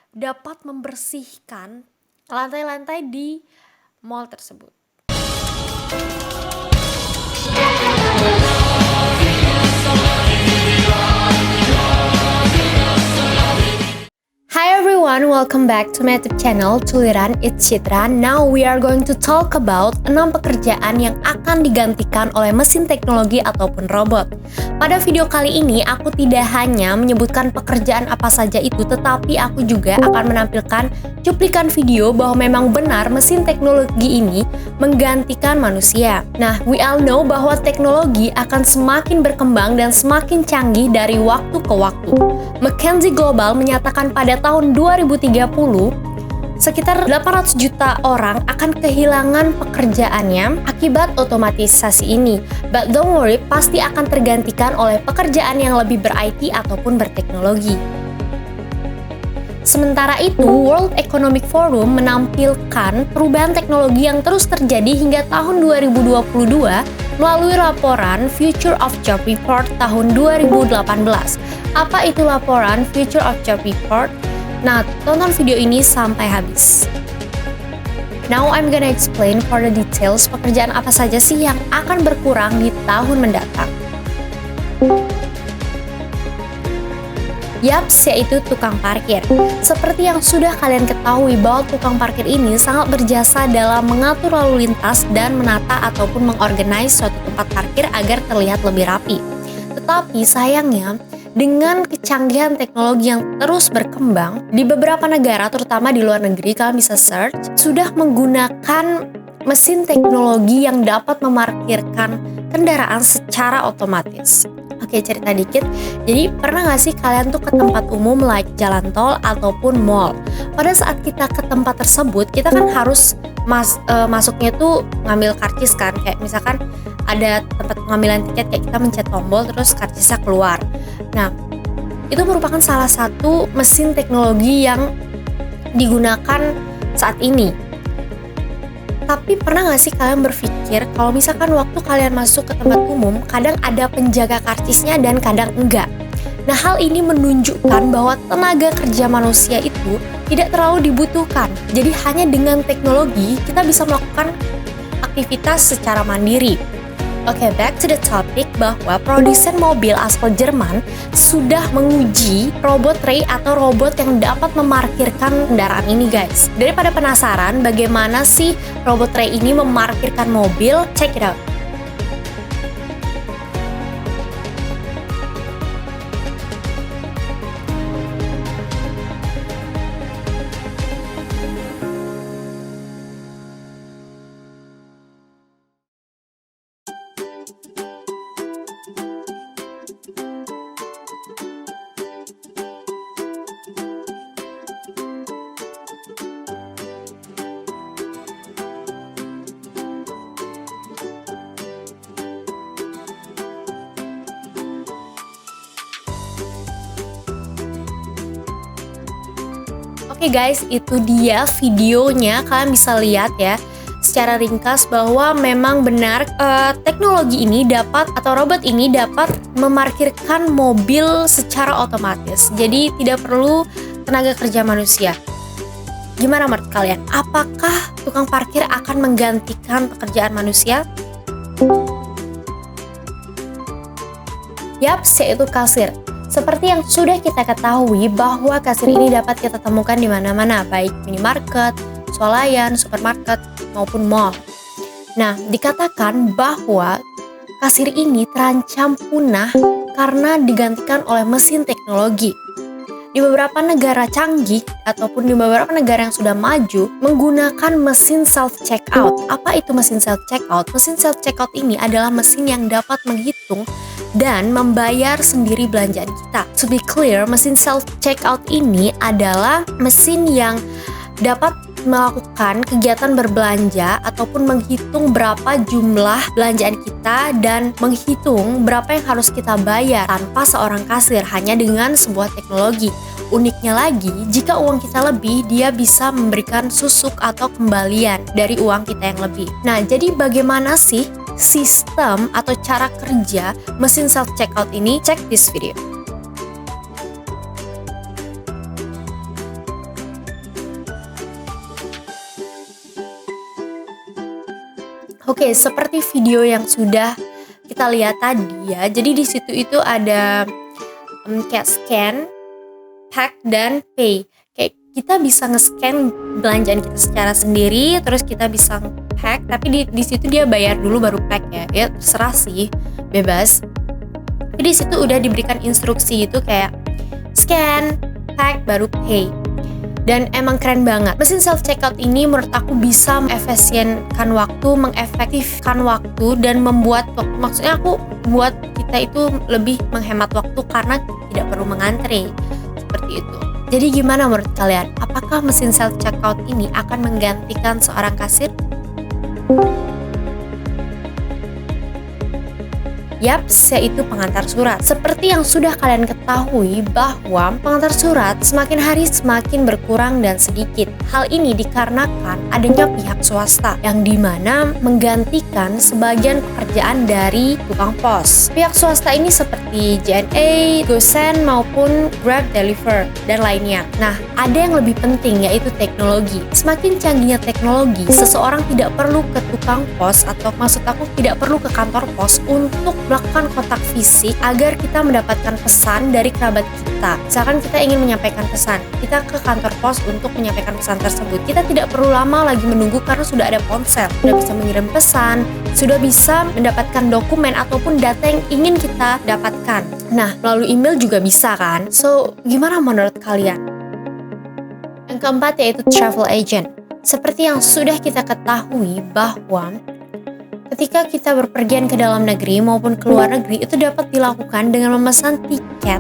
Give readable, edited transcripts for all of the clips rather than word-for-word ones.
dapat membersihkan lantai-lantai di mall tersebut. Hi everyone, welcome back to my YouTube channel Tuliran It's Citra. Now we are going to talk about 6 pekerjaan yang akan digantikan oleh mesin teknologi ataupun robot. Pada video kali ini aku tidak hanya menyebutkan pekerjaan apa saja itu, tetapi aku juga akan menampilkan cuplikan video bahwa memang benar mesin teknologi ini menggantikan manusia. Nah, we all know bahwa teknologi akan semakin berkembang dan semakin canggih dari waktu ke waktu. McKinsey Global menyatakan pada tahun 2030, sekitar 800 juta orang akan kehilangan pekerjaannya akibat otomatisasi ini. But don't worry, pasti akan tergantikan oleh pekerjaan yang lebih ber-IT ataupun berteknologi. Sementara itu, World Economic Forum menampilkan perubahan teknologi yang terus terjadi hingga tahun 2022 melalui laporan Future of Job Report tahun 2018. Apa itu laporan Future of Job Report? Nah, tonton video ini sampai habis. Now I'm gonna explain for the details pekerjaan apa saja sih yang akan berkurang di tahun mendatang. Yaps, yaitu tukang parkir. Seperti yang sudah kalian ketahui bahwa tukang parkir ini sangat berjasa dalam mengatur lalu lintas dan menata ataupun mengorganize suatu tempat parkir agar terlihat lebih rapi. Tetapi sayangnya, dengan kecanggihan teknologi yang terus berkembang, di beberapa negara, terutama di luar negeri, kalian bisa search, sudah menggunakan mesin teknologi yang dapat memarkirkan kendaraan secara otomatis. Oke, cerita dikit. Jadi pernah gak sih kalian tuh ke tempat umum like jalan tol ataupun mall? Pada saat kita ke tempat tersebut, kita kan harus masuknya tuh ngambil karcis kan. Kayak misalkan ada tempat pengambilan tiket, kayak kita mencet tombol terus karcisnya keluar. Nah, itu merupakan salah satu mesin teknologi yang digunakan saat ini. Tapi pernah gak sih kalian berpikir kalau misalkan waktu kalian masuk ke tempat umum, kadang ada penjaga karcisnya dan kadang enggak. Nah, hal ini menunjukkan bahwa tenaga kerja manusia itu tidak terlalu dibutuhkan. Jadi hanya dengan teknologi kita bisa melakukan aktivitas secara mandiri. Oke, back to the topic, bahwa produsen mobil asal Jerman sudah menguji robot tray atau robot yang dapat memarkirkan kendaraan ini, guys. Daripada penasaran bagaimana sih robot tray ini memarkirkan mobil, check it out. Oke guys, itu dia videonya, kalian bisa lihat ya secara ringkas bahwa memang benar teknologi ini dapat, atau robot ini dapat memarkirkan mobil secara otomatis. Jadi tidak perlu tenaga kerja manusia. Gimana menurut kalian? Apakah tukang parkir akan menggantikan pekerjaan manusia? Yaps, yaitu kasir. Seperti yang sudah kita ketahui bahwa kasir ini dapat kita temukan di mana-mana, baik minimarket, swalayan, supermarket, maupun mall. Nah, dikatakan bahwa kasir ini terancam punah karena digantikan oleh mesin teknologi. Di beberapa negara canggih ataupun di beberapa negara yang sudah maju menggunakan mesin self-checkout. Apa itu mesin self-checkout? Mesin self-checkout ini adalah mesin yang dapat menghitung dan membayar sendiri belanjaan kita. To be clear, mesin self-checkout ini adalah mesin yang dapat melakukan kegiatan berbelanja ataupun menghitung berapa jumlah belanjaan kita dan menghitung berapa yang harus kita bayar tanpa seorang kasir, hanya dengan sebuah teknologi. Uniknya lagi, jika uang kita lebih, dia bisa memberikan susuk atau kembalian dari uang kita yang lebih. Nah, jadi bagaimana sih sistem atau cara kerja mesin self-checkout ini? Check this video. Oke, seperti video yang sudah kita lihat tadi ya. Jadi di situ itu ada kayak scan, pack, dan pay. Kayak kita bisa nge-scan belanjaan kita secara sendiri, terus kita bisa pack, tapi di situ dia bayar dulu baru pack ya. Ya terserah sih, bebas. Tapi di situ udah diberikan instruksi itu kayak scan, pack, baru pay. Dan emang keren banget. Mesin self checkout ini menurut aku bisa mengefisienkan waktu, mengefektifkan waktu, dan membuat waktu, maksudnya aku buat kita itu lebih menghemat waktu karena tidak perlu mengantre. Seperti itu. Jadi gimana menurut kalian? Apakah mesin self checkout ini akan menggantikan seorang kasir? Yaps, yaitu pengantar surat. Seperti yang sudah kalian ketahui bahwa pengantar surat semakin hari semakin berkurang dan sedikit. Hal ini dikarenakan adanya pihak swasta yang dimana menggantikan sebagian pekerjaan dari tukang pos. Pihak swasta ini seperti JNE, GoSend maupun Grab Deliver dan lainnya. Nah, ada yang lebih penting yaitu teknologi. Semakin canggihnya teknologi, seseorang tidak perlu ke tukang pos atau maksud aku tidak perlu ke kantor pos untuk melakukan kontak fisik agar kita mendapatkan pesan dari kerabat kita. Misalkan kita ingin menyampaikan pesan, kita ke kantor pos untuk menyampaikan pesan tersebut. Kita tidak perlu lama lagi menunggu karena sudah ada ponsel, sudah bisa mengirim pesan, sudah bisa mendapatkan dokumen ataupun data yang ingin kita dapatkan. Nah, melalui email juga bisa kan? So, gimana menurut kalian? Yang keempat yaitu travel agent. Seperti yang sudah kita ketahui bahwa ketika kita berpergian ke dalam negeri maupun ke luar negeri itu dapat dilakukan dengan memesan tiket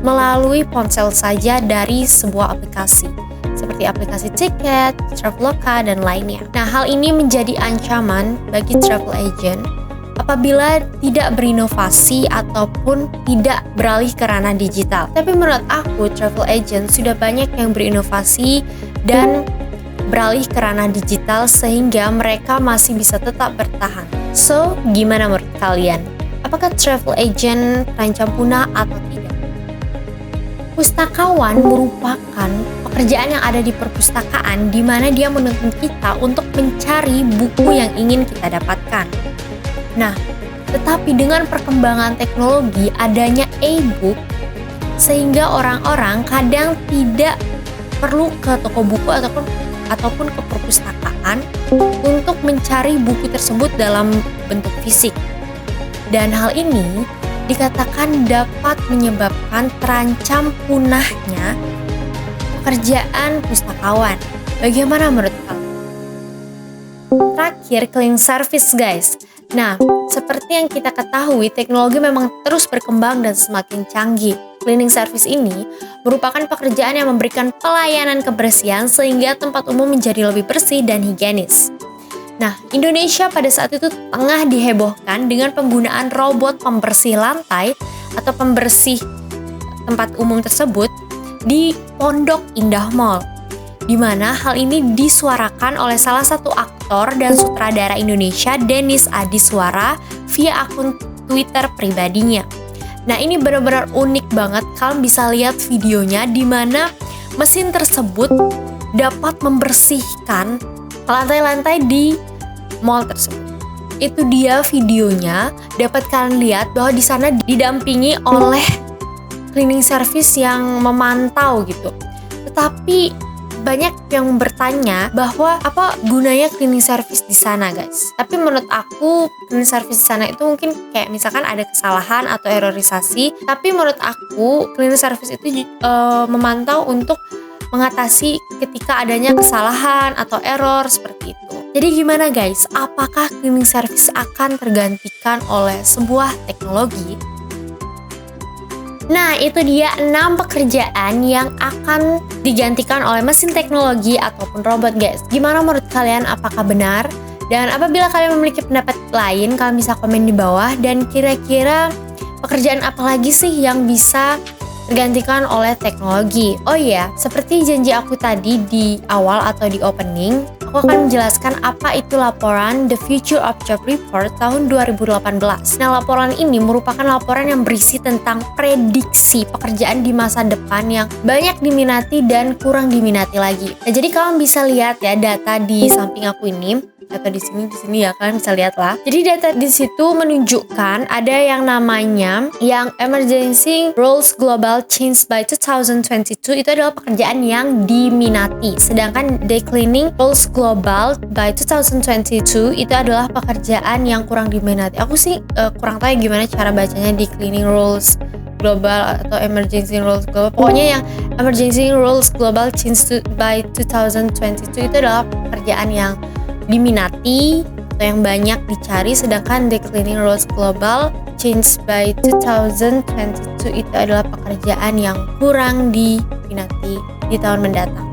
melalui ponsel saja dari sebuah aplikasi seperti aplikasi tiket, Traveloka, dan lainnya. Nah, hal ini menjadi ancaman bagi travel agent apabila tidak berinovasi ataupun tidak beralih ke ranah digital. Tapi menurut aku travel agent sudah banyak yang berinovasi dan beralih ke ranah digital sehingga mereka masih bisa tetap bertahan. So, gimana menurut kalian? Apakah travel agent terancam punah atau tidak? Pustakawan merupakan pekerjaan yang ada di perpustakaan di mana dia menuntun kita untuk mencari buku yang ingin kita dapatkan. Nah, tetapi dengan perkembangan teknologi adanya e-book sehingga orang-orang kadang tidak perlu ke toko buku ataupun ke perpustakaan untuk mencari buku tersebut dalam bentuk fisik. Dan hal ini dikatakan dapat menyebabkan terancam punahnya pekerjaan pustakawan. Bagaimana menurut kalian? Terakhir, cleaning service guys. Nah, seperti yang kita ketahui, teknologi memang terus berkembang dan semakin canggih. Cleaning service ini merupakan pekerjaan yang memberikan pelayanan kebersihan sehingga tempat umum menjadi lebih bersih dan higienis. Nah, Indonesia pada saat itu tengah dihebohkan dengan penggunaan robot pembersih lantai atau pembersih tempat umum tersebut di Pondok Indah Mall, di mana hal ini disuarakan oleh salah satu aktor dan sutradara Indonesia, Dennis Adiswara, via akun Twitter pribadinya. Nah, ini benar-benar unik banget. Kalian bisa lihat videonya di mana mesin tersebut dapat membersihkan lantai-lantai di mall tersebut. Itu dia videonya. Dapat kalian lihat bahwa di sana didampingi oleh cleaning service yang memantau gitu. Tetapi banyak yang bertanya bahwa apa gunanya cleaning service di sana, guys. Tapi menurut aku cleaning service di sana itu mungkin kayak misalkan ada kesalahan atau errorisasi. Tapi menurut aku cleaning service itu memantau untuk mengatasi ketika adanya kesalahan atau error seperti itu. Jadi gimana guys? Apakah cleaning service akan tergantikan oleh sebuah teknologi? Nah, itu dia 6 pekerjaan yang akan digantikan oleh mesin teknologi ataupun robot, guys. Gimana menurut kalian? Apakah benar? Dan apabila kalian memiliki pendapat lain, kalian bisa komen di bawah. Dan kira-kira pekerjaan apa lagi sih yang bisa tergantikan oleh teknologi? Oh iya, seperti janji aku tadi di awal atau di opening, aku akan menjelaskan apa itu laporan The Future of Job Report tahun 2018. Nah, laporan ini merupakan laporan yang berisi tentang prediksi pekerjaan di masa depan yang banyak diminati dan kurang diminati lagi. Nah, jadi kalian bisa lihat ya data di samping aku ini. atau di sini ya, kalian bisa lihat lah. Jadi data di situ menunjukkan ada yang namanya yang emerging roles global change by 2022 itu adalah pekerjaan yang diminati. Sedangkan declining roles global by 2022 itu adalah pekerjaan yang kurang diminati. Aku sih kurang tahu gimana cara bacanya declining roles global atau emerging roles global. Pokoknya yang emerging roles global change by 2022 itu adalah pekerjaan yang diminati atau yang banyak dicari, sedangkan declining roles global change by 2022 itu adalah pekerjaan yang kurang diminati di tahun mendatang.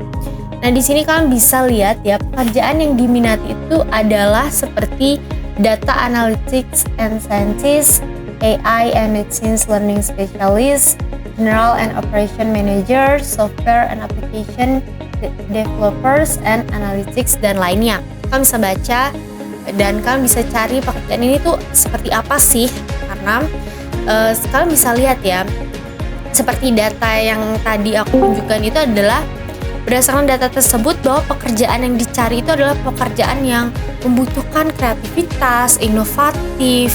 Nah, di sini kalian bisa lihat ya, pekerjaan yang diminati itu adalah seperti data analytics and scientist, AI and machine learning specialist, general and operation manager, software and application developers and analytics, dan lainnya. Kalian bisa baca dan kalian bisa cari pekerjaan ini tuh seperti apa sih, karena kalian bisa lihat ya, seperti data yang tadi aku tunjukkan itu adalah berdasarkan data tersebut bahwa pekerjaan yang dicari itu adalah pekerjaan yang membutuhkan kreativitas, inovasi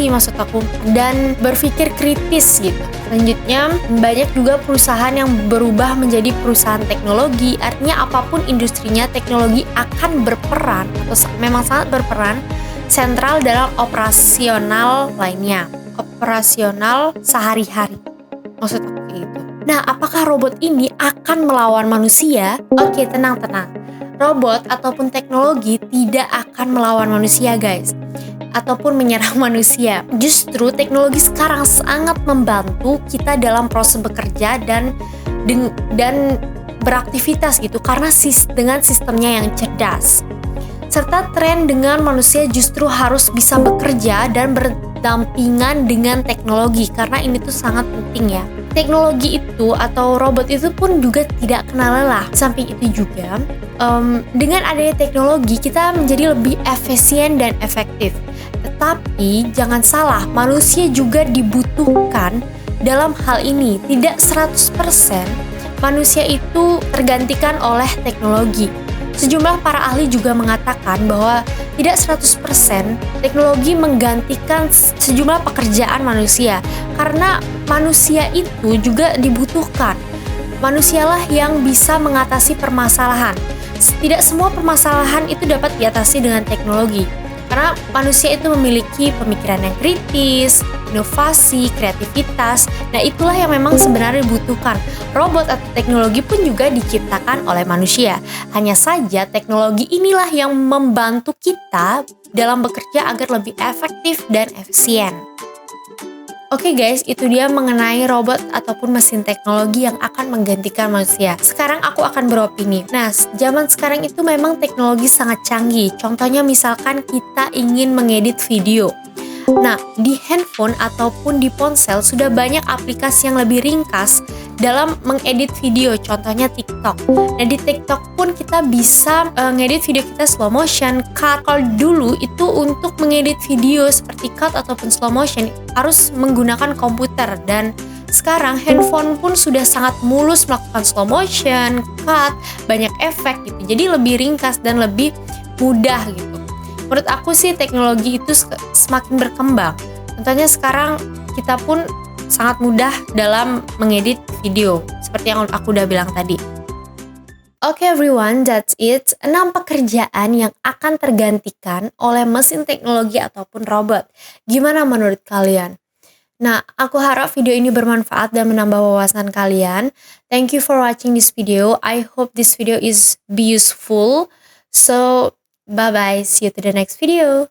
maksud aku, dan berpikir kritis gitu. Selanjutnya, banyak juga perusahaan yang berubah menjadi perusahaan teknologi. Artinya apapun industrinya, teknologi akan berperan atau memang sangat berperan sentral dalam operasional lainnya, operasional sehari-hari. Maksud aku kayak gitu. Nah, apakah robot ini akan melawan manusia? Oke, tenang. Robot ataupun teknologi tidak akan melawan manusia, guys, ataupun menyerang manusia. Justru teknologi sekarang sangat membantu kita dalam proses bekerja dan beraktivitas gitu, karena dengan sistemnya yang cerdas. Serta tren dengan manusia justru harus bisa bekerja dan berdampingan dengan teknologi, karena ini tuh sangat penting ya. Teknologi itu atau robot itu pun juga tidak kenal lelah. Samping itu juga dengan adanya teknologi kita menjadi lebih efisien dan efektif. Tetapi jangan salah, manusia juga dibutuhkan dalam hal ini. Tidak 100% manusia itu tergantikan oleh teknologi. Sejumlah para ahli juga mengatakan bahwa tidak 100% teknologi menggantikan sejumlah pekerjaan manusia, karena manusia itu juga dibutuhkan. Manusialah yang bisa mengatasi permasalahan. Tidak semua permasalahan itu dapat diatasi dengan teknologi, karena manusia itu memiliki pemikiran yang kritis, inovasi, kreativitas. Nah, itulah yang memang sebenarnya dibutuhkan. Robot atau teknologi pun juga diciptakan oleh manusia. Hanya saja teknologi inilah yang membantu kita dalam bekerja agar lebih efektif dan efisien. Oke guys, itu dia mengenai robot ataupun mesin teknologi yang akan menggantikan manusia. Sekarang aku akan beropini. Nah, zaman sekarang itu memang teknologi sangat canggih. Contohnya misalkan kita ingin mengedit video. Nah, di handphone ataupun di ponsel sudah banyak aplikasi yang lebih ringkas dalam mengedit video, contohnya TikTok. Nah, di TikTok pun kita bisa ngedit video kita slow motion, cut. Kalau dulu itu untuk mengedit video seperti cut ataupun slow motion harus menggunakan komputer, dan sekarang handphone pun sudah sangat mulus melakukan slow motion, cut, banyak efek gitu. Jadi lebih ringkas dan lebih mudah gitu. Menurut aku sih teknologi itu semakin berkembang. Contohnya sekarang kita pun sangat mudah dalam mengedit video, seperti yang aku udah bilang tadi. Oke everyone, that's it. 6 pekerjaan yang akan tergantikan oleh mesin teknologi ataupun robot. Gimana menurut kalian? Nah, aku harap video ini bermanfaat dan menambah wawasan kalian. Thank you for watching this video. I hope this video is be useful. So, bye-bye. See you to the next video.